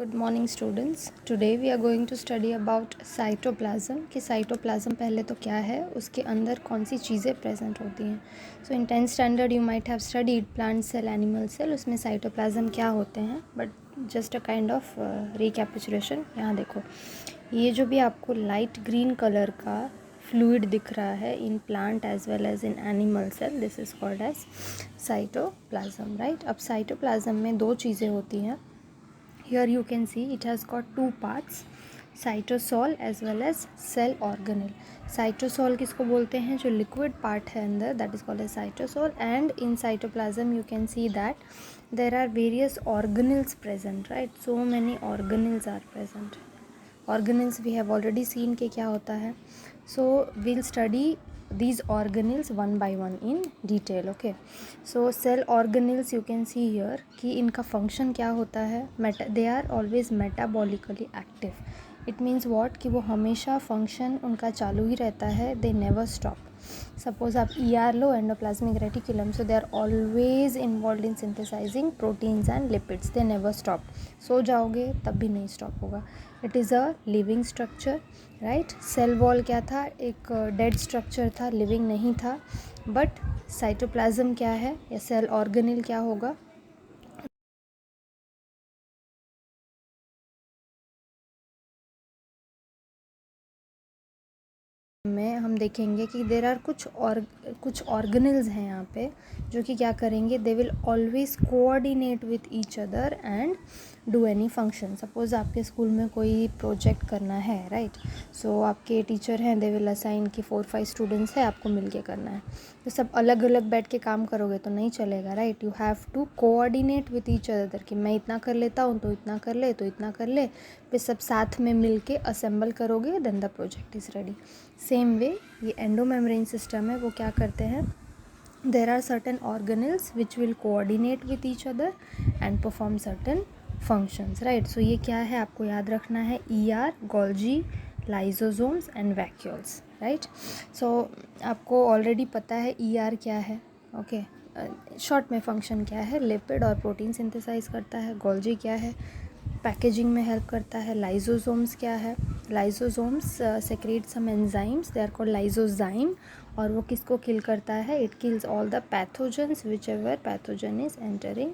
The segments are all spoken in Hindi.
Good morning students. Today we are going to study about cytoplasm कि साइटोप्लाज्म पहले तो क्या है, उसके अंदर कौन सी चीज़ें प्रेजेंट होती हैं। So in 10th standard you might have studied plant cell, animal cell, उसमें साइटोप्लाज्म क्या होते हैं, but just a kind of recapitulation. यहाँ देखो, ये जो भी आपको लाइट ग्रीन कलर का फ्लूइड दिख रहा है in plant as well as in animal cell, this is called as cytoplasm, right. अब साइटोप्लाज्म में दो चीज़ें होती हैं। Here you can see it has got two parts, cytosol as well as cell organelle. Cytosol किसको बोलते हैं, जो liquid part है अंदर, that is called as cytosol. And in cytoplasm you can see that there are various organelles present, right? So many organelles are present. Organelles we have already seen कि क्या होता है. So we'll study these organelles one by one in detail. Okay, so cell organelles you can see here कि इनका function क्या होता है. they are always metabolically active. It means what कि वो हमेशा function उनका चालू ही रहता है, they never stop. सपोज आप ER लो, endoplasmic reticulum, so they are always involve in synthesising proteins and lipids, they never stop. सो जाओगे तब भी नहीं स्टॉप होगा. It is a living structure, right. Cell wall क्या था, एक डेड स्ट्रक्चर था, लिविंग नहीं था. बट साइटोप्लाज्म क्या है, या सेल ऑर्गेनेल क्या होगा, में हम देखेंगे कि देर आर कुछ ऑर्गेनल्स हैं यहाँ पे जो कि क्या करेंगे, they will always coordinate with each other and do any function. Suppose आपके स्कूल में कोई प्रोजेक्ट करना है, राइट. सो आपके टीचर हैं, दे विल असाइन कि 4-5 स्टूडेंट्स हैं, आपको मिलके करना है. तो सब अलग अलग बैठ के काम करोगे तो नहीं चलेगा, right. You have to coordinate with each other कि मैं इतना कर लेता हूँ तो इतना कर ले, तो इतना कर ले, फिर सब साथ में मिल के असेंबल करोगे, then the project is ready. Same way ये एंडोमेम्ब्रेन सिस्टम है, वो क्या करते हैं, there are certain organelles which will coordinate with each other and perform certain functions, right. So ये क्या है, आपको याद रखना है, ER, Golgi, lysosomes and vacuoles, right. So आपको ऑलरेडी पता है ER क्या है, ओके. शॉर्ट में फंक्शन क्या है, लिपिड और प्रोटीन सिंथेसाइज करता है. गोल्जी क्या है, पैकेजिंग में हेल्प करता है. लाइजोसोम्स क्या है, lysosomes secrete some enzymes, they are called lysozyme, और वो किसको किल करता है, it kills all the pathogens whichever pathogen is entering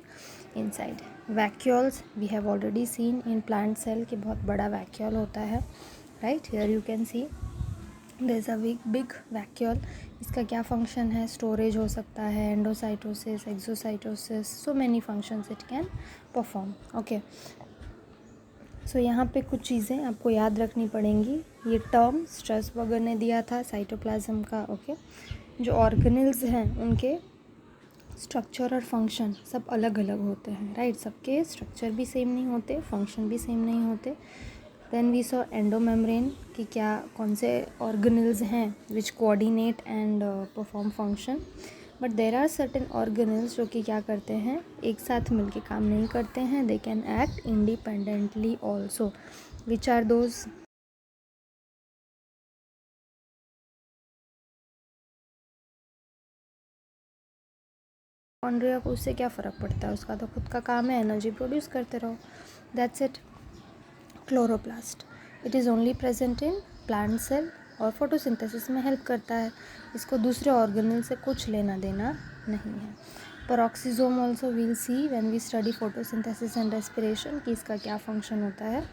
inside. Vacuoles we have already seen in plant cell कि बहुत बड़ा वैक्यूल होता है, right. Here you can see there is a big vacuole. इसका क्या फंक्शन है, स्टोरेज हो सकता है, endocytosis, exocytosis, so many functions it can perform. Okay, सो यहाँ पे कुछ चीज़ें आपको याद रखनी पड़ेंगी. ये टर्म स्ट्रसबर्गर ने दिया था साइटोप्लाज्म का, ओके. जो ऑर्गेनल्स हैं उनके स्ट्रक्चर और फंक्शन सब अलग अलग होते हैं, राइट. सबके स्ट्रक्चर भी सेम नहीं होते, फंक्शन भी सेम नहीं होते. देन वी सॉ एंडोमेम्ब्रेन कि क्या कौन से ऑर्गेनल्स हैं which coordinate and perform function. But there are certain organelles जो कि क्या करते हैं, एक साथ मिलके काम नहीं करते हैं, they can act independently also. Which are those, mitochondria को उससे क्या फ़र्क पड़ता है, उसका तो खुद का काम है, एनर्जी प्रोड्यूस करते रहो, that's it. Chloroplast, it is only present in plant cell और फोटोसिंथेसिस में हेल्प करता है. इसको दूसरे ऑर्गेनल से कुछ लेना देना नहीं है. Peroxisome also we'll see when we study photosynthesis and respiration कि इसका क्या फंक्शन होता है,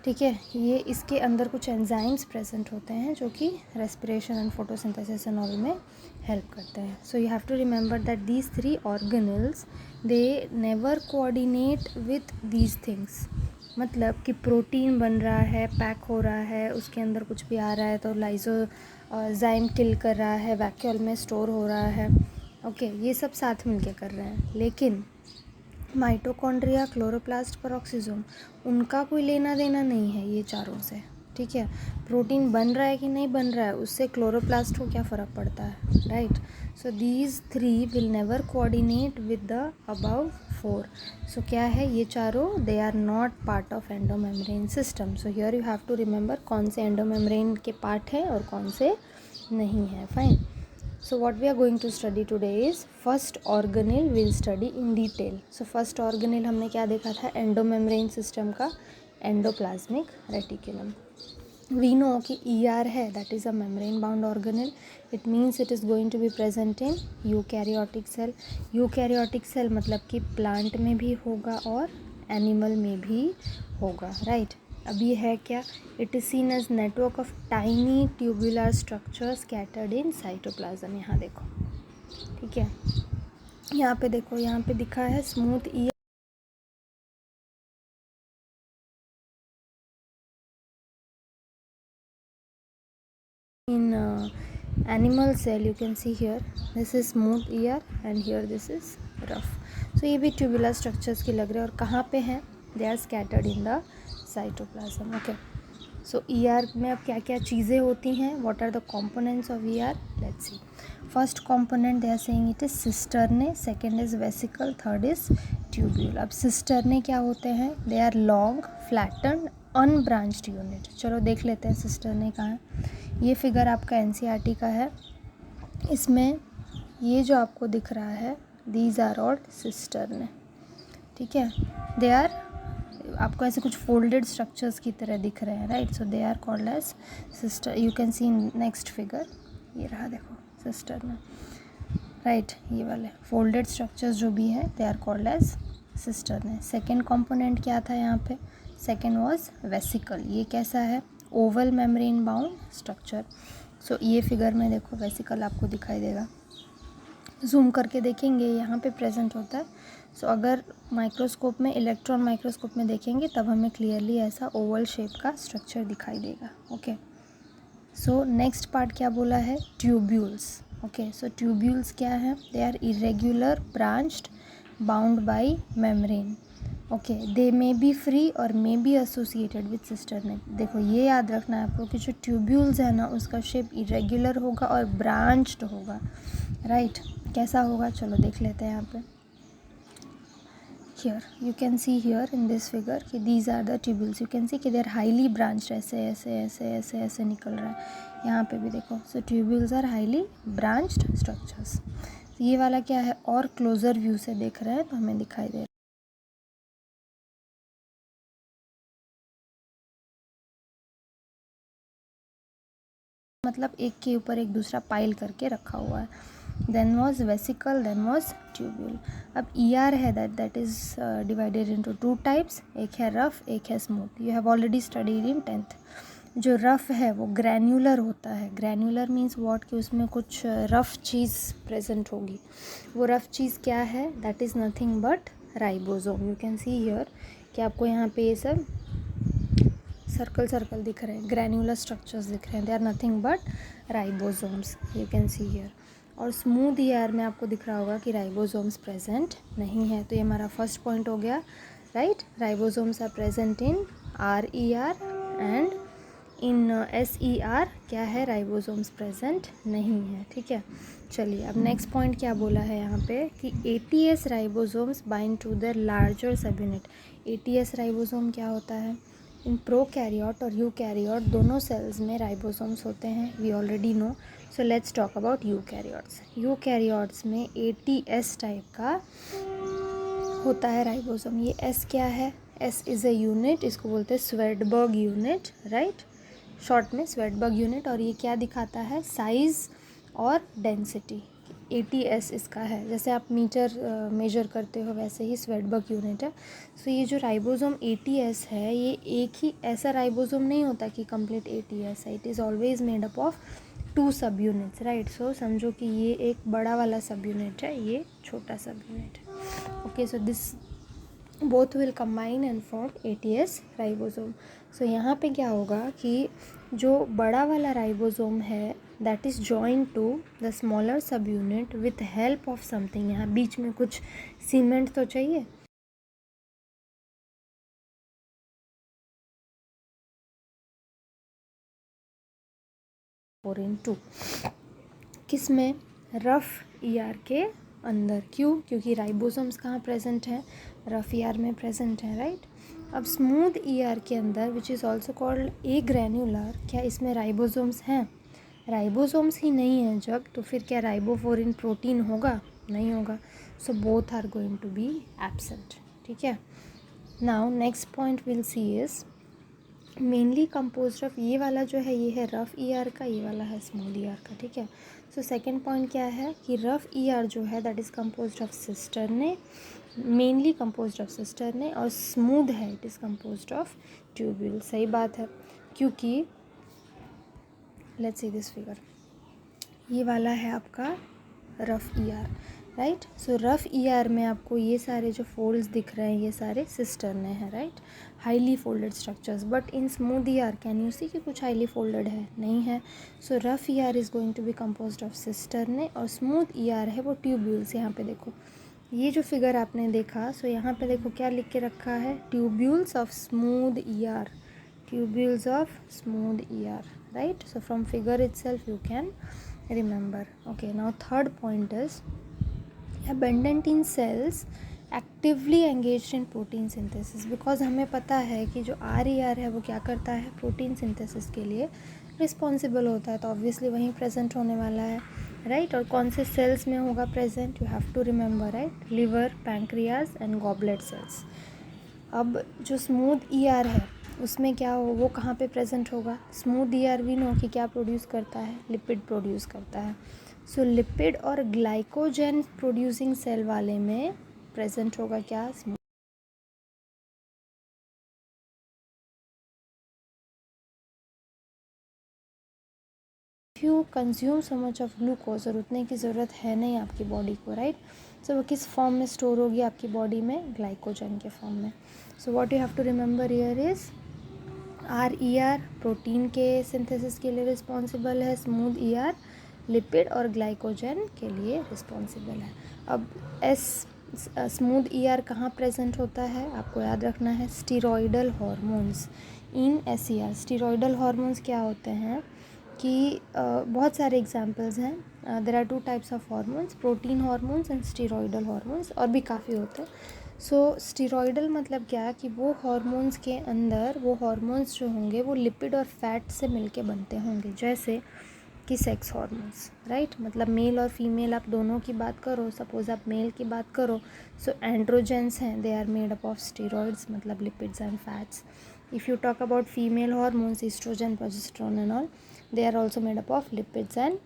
ठीक है. ये इसके अंदर कुछ एंजाइम्स प्रेजेंट होते हैं जो कि respiration and photosynthesis and all में हेल्प करते हैं. So you have to remember that these 3 organelles they never coordinate with these things. मतलब कि प्रोटीन बन रहा है, पैक हो रहा है, उसके अंदर कुछ भी आ रहा है तो लाइजोजाइम किल कर रहा है, वैक्यूल में स्टोर हो रहा है, ओके. ये सब साथ मिलके कर रहे हैं. लेकिन माइटोकॉन्ड्रिया, क्लोरोप्लास्ट, पेरोक्सिसोम, उनका कोई लेना देना नहीं है ये चारों से, ठीक है. प्रोटीन बन रहा है कि नहीं बन रहा है, उससे क्लोरोप्लास्ट को क्या फ़र्क पड़ता है, right. So these 3 will never coordinate with the above 4. So क्या है, ये चारों they are not part of endomembrane system. So here you have to remember कौन से एंडोमेम्ब्रेन के पार्ट है और कौन से नहीं है, fine. So what we are going to study today is first organelle we'll study in detail. So first organelle हमने क्या देखा था, एंडोमेम्ब्रेन सिस्टम का एंडोप्लाज्मिक रेटिकुलम. We know कि ER है, that is a membrane bound organelle. It means it is going to be present in eukaryotic cell. Eukaryotic cell मतलब कि plant में भी होगा और animal में भी होगा, right? अब ये है क्या, it is seen as network of tiny tubular structure scattered in cytoplasm. यहाँ देखो, ठीक है, यहाँ पे देखो, यहाँ पे दिखा है smooth year in animal cell. You can see here this is smooth ear and here this is rough. So ये भी tubular structures की लग रहे हैं और कहाँ पे हैं, they are scattered in the cytoplasm. Okay, so ER में अब क्या क्या चीज़ें होती हैं, what are the components of ER, let's see. First component they are saying it is cisternae, second is vesicle, third is tubule. अब cisternae क्या होते हैं, they are long flattened unbranched unit. चलो देख लेते हैं cisternae कहाँ है. ये फिगर आपका NCERT का है. इसमें ये जो आपको दिख रहा है, these are all cisternae, ठीक है. दे आर आपको ऐसे कुछ फोल्डेड स्ट्रक्चर्स की तरह दिख रहे हैं, right. So they are called as cisternae. You can see in next figure, ये रहा देखो सिस्टरने, राइट. ये वाले फोल्डेड स्ट्रक्चर्स जो भी हैं they are called as cisternae. Second component क्या था यहाँ पे, सेकेंड वॉज वेसिकल. ये कैसा है, ओवल मेम्ब्रेन बाउंड स्ट्रक्चर. सो ये फिगर में देखो वेसिकल आपको दिखाई देगा, जूम करके देखेंगे यहाँ पे प्रेजेंट होता है. सो अगर माइक्रोस्कोप में, इलेक्ट्रॉन माइक्रोस्कोप में देखेंगे तब हमें क्लियरली ऐसा ओवल शेप का स्ट्रक्चर दिखाई देगा. ओके, सो नेक्स्ट पार्ट क्या बोला है, ट्यूब्यूल्स. ओके, सो ट्यूब्यूल्स क्या है, they are irregular branched bound by membrane. Okay, they may be free और may be associated with cisternae. देखो ये याद रखना है आपको कि जो ट्यूब्यूल्स है ना उसका शेप इरेग्युलर होगा और ब्रांच्ड होगा, राइट. कैसा होगा चलो देख लेते हैं यहाँ पे. Here you can see here in this figure कि these are the tubules. You can see कि they are highly branched, ऐसे ऐसे ऐसे ऐसे ऐसे निकल रहा है. यहाँ पे भी देखो, so tubules are highly branched structures. ये वाला क्या है, और क्लोजर व्यू से देख रहे हैं तो हमें दिखाई दे रहा है. मतलब एक के ऊपर एक दूसरा पाइल करके रखा हुआ है. Then was vesicle, then was tubule. अब ER है that is divided into two types, एक है रफ, एक है smooth. You have already studied in 10th. जो रफ है वो ग्रैन्युलर होता है. ग्रैन्युलर मीन्स व्हाट, कि उसमें कुछ रफ चीज़ प्रेजेंट होगी. वो रफ चीज़ क्या है, that is nothing but ribosome. You can see here कि आपको यहाँ पे ये सब सर्कल सर्कल दिख रहे हैं, ग्रैन्युलर स्ट्रक्चर्स दिख रहे हैं. They are nothing but ribosomes. You can see here. और स्मूथ ER में आपको दिख रहा होगा कि राइबोसोम्स प्रेजेंट नहीं है. तो ये हमारा फर्स्ट पॉइंट हो गया, right. Ribosomes are present in RER and in SER क्या है, राइबोसोम्स प्रेजेंट नहीं है, ठीक है. चलिए अब नेक्स्ट पॉइंट क्या बोला है यहाँ पे कि ATS ribosomes bind to the larger subunit. ATS ribosome क्या होता है, इन प्रोकैरियोट और यूकैरियोट दोनों सेल्स में राइबोसोम्स होते हैं, we already know. So let's talk about eukaryotes. Eukaryotes में ATS टाइप का होता है राइबोसोम. ये S क्या है, S इज़ अ यूनिट, इसको बोलते हैं स्वेडबर्ग यूनिट, राइट. शॉर्ट में स्वेडबर्ग यूनिट. और ये क्या दिखाता है, साइज़ और डेंसिटी. ATS इसका है, जैसे आप मीटर मेजर करते हो वैसे ही स्वेडबर्ग यूनिट है. सो ये जो राइबोसोम ATS है ये एक ही ऐसा राइबोसोम नहीं होता कि कंप्लीट ATS है. It is always made up of 2 सब यूनिट्स, राइट. सो समझो कि ये एक बड़ा वाला सब यूनिट है, ये छोटा सब यूनिट है. Okay, so this both will combine and form ATS ribosome. So यहाँ पे क्या होगा कि जो बड़ा वाला राइबोसोम है that is joined to the smaller subunit with help of something. यहाँ बीच में कुछ सीमेंट तो चाहिए. और इन टू किस में, रफ ER के अंदर. क्यों, क्योंकि राइबोसोम्स कहाँ प्रेजेंट हैं, रफ ER में प्रेजेंट है, राइट. अब स्मूथ ER के अंदर which is also called a granular, क्या इसमें राइबोसोम्स हैं, राइबोसोम्स ही नहीं है जब, तो फिर क्या राइबोफोरिन प्रोटीन होगा? नहीं होगा. So both are going to be absent. ठीक है. Now next point will see is mainly composed of, ये वाला जो है ये है रफ ईआर का, ये वाला है स्मूथ ईआर का. ठीक है. सो सेकेंड पॉइंट क्या है कि रफ ईआर जो है that is composed of cisternae, mainly composed of cisternae, और स्मूथ है it is composed of tubule. सही बात है, क्योंकि लेट्स सी दिस फिगर, ये वाला है आपका रफ ईआर, राइट. सो रफ ईआर में आपको ये सारे जो फोल्ड्स दिख रहे हैं ये सारे सिस्टर्ने हैं, right, highly folded structures. But in smooth ER can you see कि कुछ हाईली फोल्डेड है? नहीं है. So rough ER is going to be composed of cisternae, और स्मूथ ईआर है वो ट्यूब्यूल्स. यहाँ पे देखो, ये जो फिगर आपने देखा, सो यहाँ पे देखो क्या लिख के रखा है, tubules of smooth ER, tubules of smooth ER, right. So from figure itself you can remember. Okay, now third point is abundant in cells actively engaged in protein synthesis, because हमें पता है कि जो RER है वो क्या करता है, प्रोटीन सिंथेसिस के लिए रिस्पॉन्सिबल होता है, तो ऑब्वियसली वहीं प्रेजेंट होने वाला है, राइट. और कौन से सेल्स में होगा present? You have to remember, right, liver, pancreas and goblet cells. अब जो स्मूथ ईआर है उसमें क्या हो, वो कहाँ पे प्रेजेंट होगा? स्मूथ ईआर वी नो कि क्या प्रोड्यूस करता है, लिपिड प्रोड्यूस करता है. सो लिपिड और ग्लाइकोजन प्रोड्यूसिंग सेल वाले में प्रेजेंट होगा क्या? Smooth. You consume so much of glucose, और उतने की ज़रूरत है नहीं आपकी बॉडी को, राइट. सो वो किस फॉर्म में स्टोर होगी आपकी बॉडी में? ग्लाइकोजन के फॉर्म में. So what you have to remember here is RER protein के सिंथेसिस के लिए रिस्पॉन्सिबल है, स्मूथ ER लिपिड और ग्लाइकोजन के लिए रिस्पॉन्सिबल है. अब स्मूथ ER कहाँ प्रेजेंट होता है? आपको याद रखना है, steroidal hormones in SER. Steroidal hormones क्या होते हैं कि बहुत सारे एग्जांपल्स हैं. There are two types of hormones, protein hormones and steroidal hormones, और भी काफ़ी होते हैं. सो स्टीरॉयडल मतलब क्या कि वो हार्मोन्स के अंदर वो हार्मोन्स जो होंगे वो लिपिड और फैट से मिलके बनते होंगे, जैसे कि सेक्स हार्मोन्स, राइट. मतलब मेल और फीमेल आप दोनों की बात करो, सपोज आप मेल की बात करो, सो एंड्रोजेंस हैं, they are made up of steroids, मतलब lipids and fats. If you talk about female hormones, oestrogen, progesterone and all, they are also made up of lipids and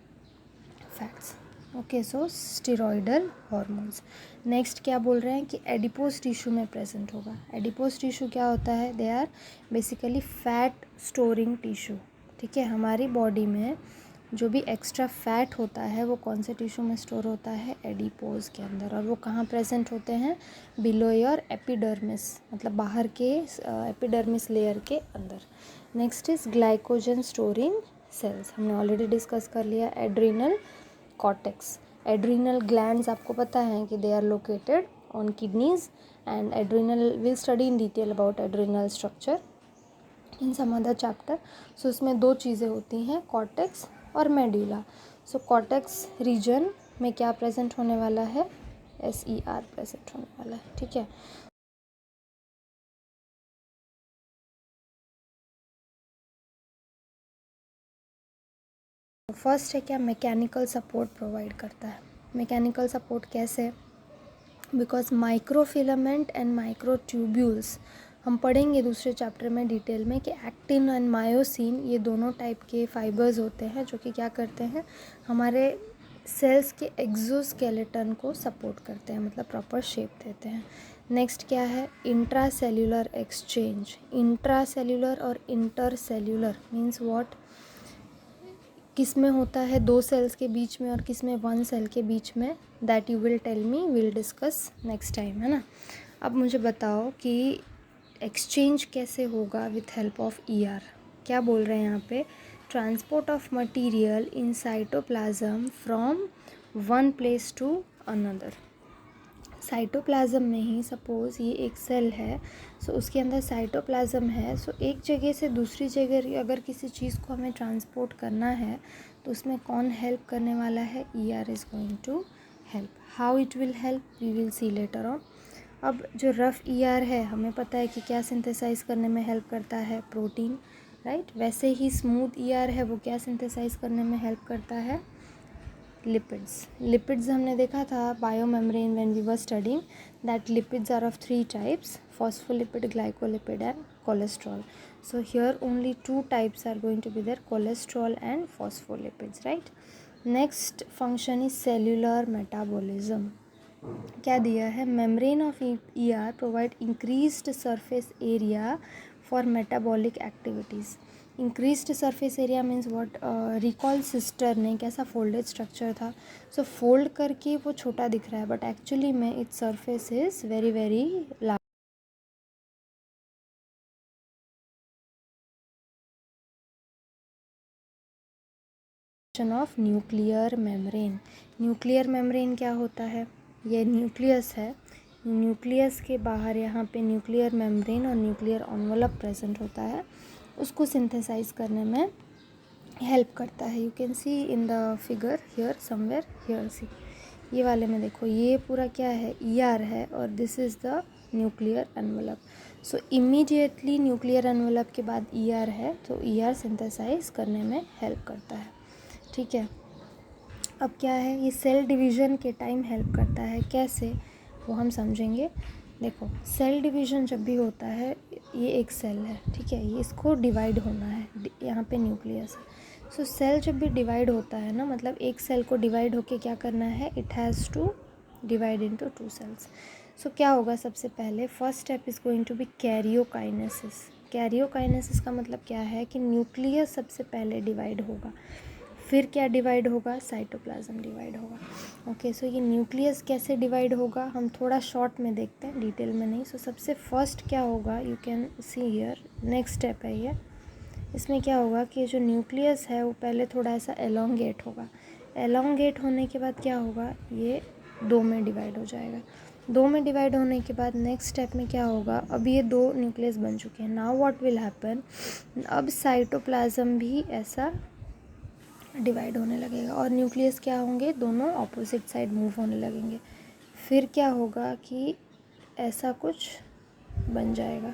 fats. Okay, so steroidal hormones. Next क्या बोल रहे हैं कि एडिपोज टिश्यू में प्रेजेंट होगा. एडिपोज टिश्यू क्या होता है? They are basically fat storing tissue. ठीक है, हमारी बॉडी में जो भी एक्स्ट्रा फैट होता है वो कौन से टिश्यू में स्टोर होता है? एडिपोज के अंदर. और वो कहाँ प्रेजेंट होते हैं? बिलो योर एपिडर्मिस, मतलब बाहर के एपिडर्मिस लेयर के अंदर. Next is glycogen storing cells, हमने ऑलरेडी डिस्कस कर लिया. एड्रीनल कॉर्टेक्स, एड्रीनल ग्लैंड्स आपको पता है कि they are located on kidneys, and adrenal will study in detail about adrenal structure in some other chapter. So इसमें दो चीज़ें होती हैं, कॉर्टेक्स और मेड्यूला. सो कॉर्टेक्स रीजन में क्या प्रेजेंट होने वाला है? SER प्रेजेंट होने वाला है. ठीक है. फर्स्ट है क्या? मैकेनिकल सपोर्ट प्रोवाइड करता है. मैकेनिकल सपोर्ट कैसे? बिकॉज माइक्रोफिलामेंट एंड माइक्रोट्यूब्यूल्स हम पढ़ेंगे दूसरे चैप्टर में डिटेल में कि एक्टिन एंड मायोसिन ये दोनों टाइप के फाइबर्स होते हैं जो कि क्या करते हैं, हमारे सेल्स के एक्सोस्केलेटन को सपोर्ट करते हैं, मतलब प्रॉपर शेप देते हैं. नेक्स्ट क्या है? Intra cellular exchange. Intra cellular और इंटर सेल्यूलर मीन्स व्हाट? किस में होता है दो सेल्स के बीच में और किस में वन सेल के बीच में? That you will tell me, will discuss next time, है ना. अब मुझे बताओ कि एक्सचेंज कैसे होगा विथ हेल्प ऑफ ER. क्या बोल रहे हैं यहाँ पे? Transport of material in cytoplasm from one place to another. Cytoplasm में ही सपोज़ ये एक सेल है, सो उसके अंदर साइटोप्लाज्म है, सो एक जगह से दूसरी जगह अगर किसी चीज़ को हमें ट्रांसपोर्ट करना है तो उसमें कौन हेल्प करने वाला है? ER is going to help. How it will help we will see later on. अब जो रफ ER है हमें पता है कि क्या सिंथेसाइज करने में हेल्प करता है? Protein, right. वैसे ही स्मूथ ईआर है वो क्या सिंथेसाइज करने में हेल्प करता है, लिपिड्स। लिपिड्स हमने देखा था biomembrane when we were studying that lipids are of 3 types, phospholipid, glycolipid and cholesterol. So here only 2 types are going to be there, cholesterol and phospholipids, right? Next function is cellular metabolism. क्या दिया है, membrane of ER provide increased surface area for metabolic activities. Increased surface area means what, recall sister ने कैसा फोल्डेड स्ट्रक्चर था, सो फोल्ड करके वो छोटा दिख रहा है बट एक्चुअली में its surface is very very large of nuclear membrane. Nuclear membrane क्या होता है, ये न्यूक्लियस है, न्यूक्लियस के बाहर यहाँ पे न्यूक्लियर मेम्ब्रेन और न्यूक्लियर एनवेलप प्रेजेंट होता है, उसको सिंथेसाइज करने में हेल्प करता है। You can see in the figure here somewhere, here see, ये वाले में देखो, ये पूरा क्या है, ईआर है और this is the nuclear envelope. So immediately nuclear envelope के बाद ईआर है, तो ईआर सिंथेसाइज करने में हेल्प करता है, ठीक है। अब क्या है, ये सेल डिवीज़न के टाइम हेल्प करता है, कैसे वो हम समझेंगे। देखो सेल डिवीज़न जब भी होता है, ये एक सेल है, ठीक है, ये इसको डिवाइड होना है, यहाँ पे न्यूक्लियस है। सो सेल जब भी डिवाइड होता है ना, मतलब एक सेल को डिवाइड होके क्या करना है, it has to divide into 2 cells. So क्या होगा, सबसे पहले first step is going to be karyokinesis. Karyokinesis का मतलब क्या है कि न्यूक्लियस सबसे पहले डिवाइड होगा, फिर क्या डिवाइड होगा, साइटोप्लाज्म डिवाइड होगा। ओके, सो ये न्यूक्लियस कैसे डिवाइड होगा हम थोड़ा शॉर्ट में देखते हैं, डिटेल में नहीं। सो सबसे फर्स्ट क्या होगा, you can see here, next step है ये, इसमें क्या होगा कि जो न्यूक्लियस है वो पहले थोड़ा ऐसा एलोंगेट होगा, एलोंगेट होने के बाद क्या होगा, ये 2 में डिवाइड हो जाएगा। 2 में डिवाइड होने के बाद नेक्स्ट स्टेप में क्या होगा, अब ये 2 न्यूक्लियस बन चुके हैं, नाउ व्हाट विल हैपन, अब साइटोप्लाज्म भी ऐसा डिवाइड होने लगेगा और न्यूक्लियस क्या होंगे, दोनों ऑपोजिट साइड मूव होने लगेंगे। फिर क्या होगा कि ऐसा कुछ बन जाएगा।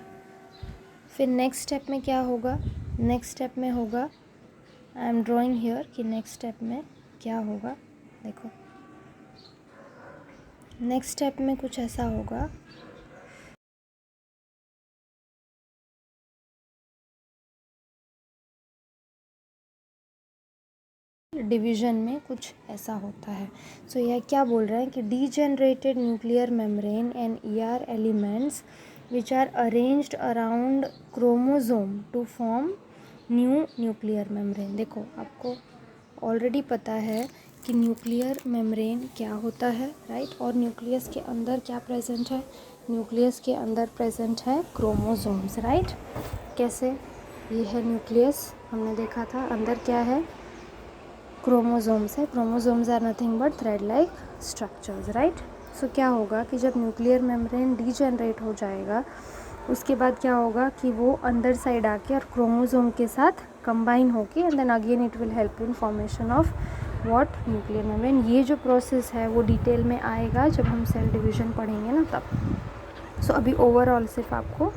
फिर नेक्स्ट स्टेप में क्या होगा, नेक्स्ट स्टेप में होगा, आई एम ड्राइंग हियर कि नेक्स्ट स्टेप में क्या होगा, देखो नेक्स्ट स्टेप में कुछ ऐसा होगा, डिवीज़न में कुछ ऐसा होता है। सो यह क्या बोल रहा है कि degenerated nuclear membrane and ER elements which are arranged around chromosome to form new nuclear membrane. देखो आपको ऑलरेडी पता है कि न्यूक्लियर मेम्ब्रेन क्या होता है, राइट, और न्यूक्लियस के अंदर क्या प्रेजेंट है, न्यूक्लियस के अंदर प्रेजेंट है क्रोमोसोम्स, राइट। कैसे, ये है न्यूक्लियस, हमने देखा था अंदर क्या है, क्रोमोसोम्स है, chromosomes are nothing but thread like structures, right. So क्या होगा कि जब न्यूक्लियर मेम्ब्रेन डीजेनरेट हो जाएगा, उसके बाद क्या होगा कि वो अंदर साइड आके और क्रोमोसोम के साथ कंबाइन होके and then again it will help in formation of what, nuclear membrane. ये जो प्रोसेस है वो डिटेल में आएगा जब हम सेल डिवीज़न पढ़ेंगे ना, तब। सो अभी ओवरऑल सिर्फ आपको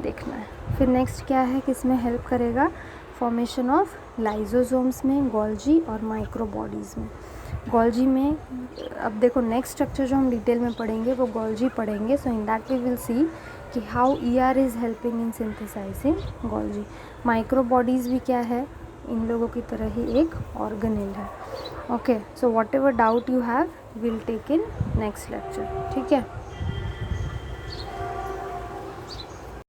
देखना है। फिर नेक्स्ट क्या है कि इसमें हेल्प करेगा फॉर्मेशन ऑफ लाइजोसोम्स में, गोल्जी और माइक्रोबॉडीज़ में। गोल्जी में अब देखो नेक्स्ट स्ट्रक्चर जो हम डिटेल में पढ़ेंगे वो गोल्जी पढ़ेंगे। So in that we will see कि how ER is helping in synthesising Golgi. Microbodies भी क्या है, इन लोगों की तरह ही एक ऑर्गेनेल है। Okay, so whatever doubt you have will take in next lecture, ठीक है।